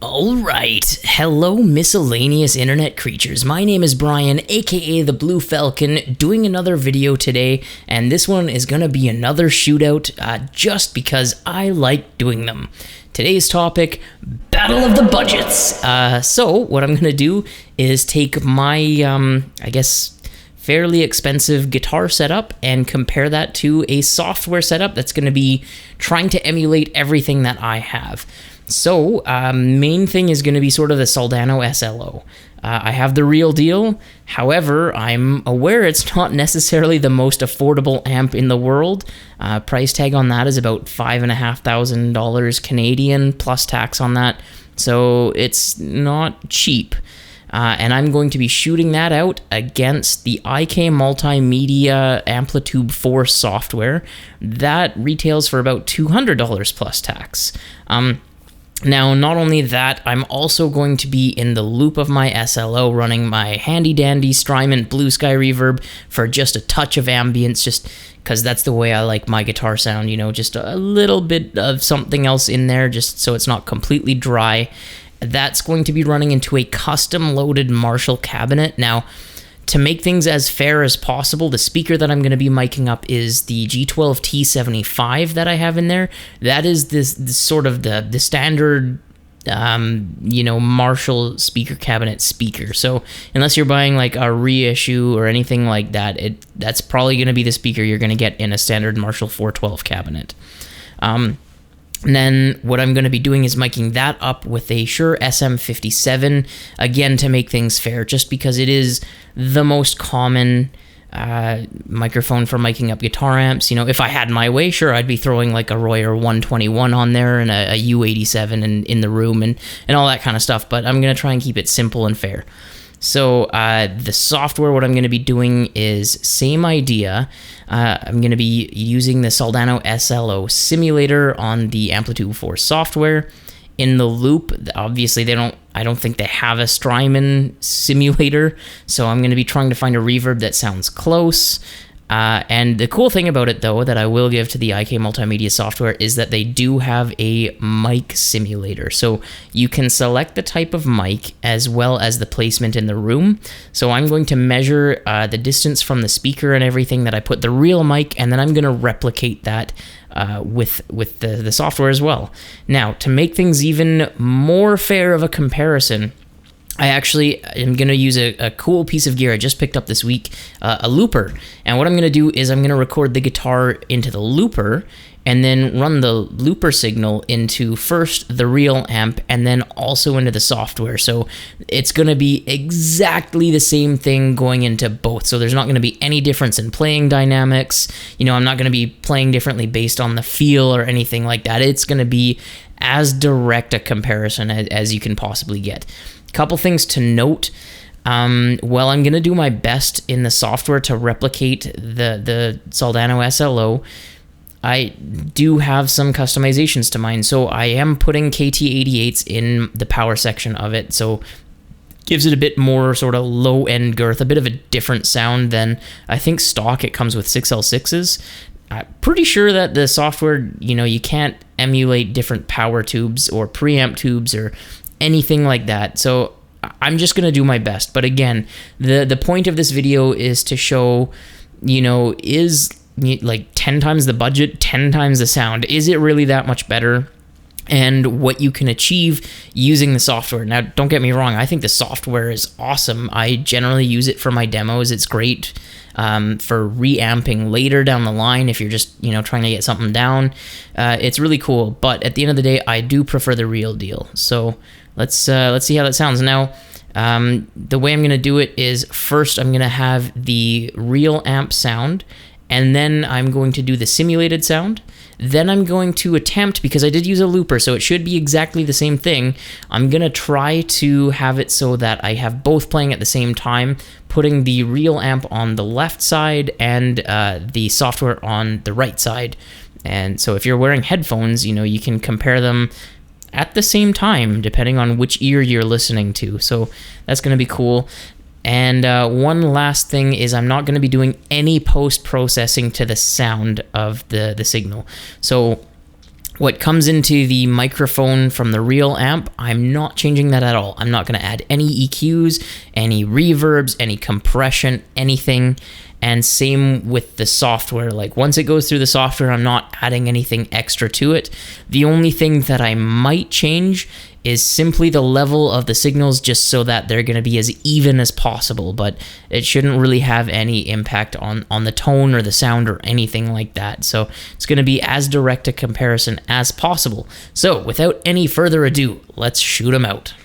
Alright, hello miscellaneous internet creatures. My name is Brian, aka the Blue Falcon, doing another video today, and this one is gonna be another shootout, just because I like doing them. Today's topic, Battle of the Budgets. So what I'm gonna do is take my, I guess, fairly expensive guitar setup and compare that to a software setup that's gonna be trying to emulate everything that I have. So, main thing is going to be sort of the Soldano SLO. I have the real deal, however, I'm aware it's not necessarily the most affordable amp in the world. Price tag on that is about $5,500 Canadian plus tax on that, so it's not cheap. And I'm going to be shooting that out against the IK Multimedia Amplitube 4 software. That retails for about $200 plus tax. Now, not only that, I'm also going to be in the loop of my SLO running my handy-dandy Strymon Blue Sky Reverb for just a touch of ambience, just because that's the way I like my guitar sound, you know, just a little bit of something else in there, just so it's not completely dry. That's going to be running into a custom-loaded Marshall cabinet. Now, to make things as fair as possible, the speaker that I'm going to be miking up is the G12 T75 that I have in there. That is this sort of the standard, Marshall speaker cabinet speaker. So unless you're buying like a reissue or anything like that, that's probably going to be the speaker you're going to get in a standard Marshall 412 cabinet. And then what I'm going to be doing is miking that up with a Shure SM57, again, to make things fair, just because it is the most common microphone for miking up guitar amps. You know, if I had my way, sure, I'd be throwing like a Royer 121 on there and a U87 in the room and all that kind of stuff, but I'm going to try and keep it simple and fair. So the software, what I'm going to be doing is same idea. I'm going to be using the Soldano SLO simulator on the Amplitube 4 software. In the loop, obviously I don't think they have a Strymon simulator, so I'm going to be trying to find a reverb that sounds close. And the cool thing about it, though, that I will give to the IK Multimedia software is that they do have a mic simulator. So you can select the type of mic as well as the placement in the room. So I'm going to measure the distance from the speaker and everything that I put the real mic, and then I'm going to replicate that with the software as well. Now, to make things even more fair of a comparison, I actually am going to use a cool piece of gear I just picked up this week, a looper. And what I'm going to do is I'm going to record the guitar into the looper and then run the looper signal into first the real amp and then also into the software. So it's going to be exactly the same thing going into both. So there's not going to be any difference in playing dynamics. You know, I'm not going to be playing differently based on the feel or anything like that. It's going to be as direct a comparison as you can possibly get. Couple things to note. Well, I'm going to do my best in the software to replicate the Soldano SLO. I do have some customizations to mine, so I am putting KT88s in the power section of it, so gives it a bit more sort of low-end girth, a bit of a different sound than I think stock. It comes with 6L6s. I'm pretty sure that the software, you can't emulate different power tubes or preamp tubes or anything like that, so I'm just going to do my best. But again, the point of this video is to show, is like 10 times the budget, 10 times the sound, is it really that much better? And what you can achieve using the software. Now, don't get me wrong, I think the software is awesome. I generally use it for my demos. It's great for reamping later down the line if you're just, trying to get something down. It's really cool, but at the end of the day, I do prefer the real deal. So let's see how that sounds. Now, the way I'm going to do it is first I'm going to have the real amp sound, and then I'm going to do the simulated sound. Then I'm going to attempt, because I did use a looper, so it should be exactly the same thing. I'm going to try to have it so that I have both playing at the same time, putting the real amp on the left side and the software on the right side. And so if you're wearing headphones, you can compare them at the same time, depending on which ear you're listening to. So that's going to be cool. And one last thing is I'm not going to be doing any post-processing to the sound of the signal. So What comes into the microphone from the real amp, I'm not changing that at all. I'm not going to add any EQs, any reverbs, any compression, anything. And same with the software. Like once it goes through the software, I'm not adding anything extra to it. The only thing that I might change is simply the level of the signals, just so that they're going to be as even as possible, but it shouldn't really have any impact on the tone or the sound or anything like that. So it's going to be as direct a comparison as possible. So without any further ado, let's shoot them out.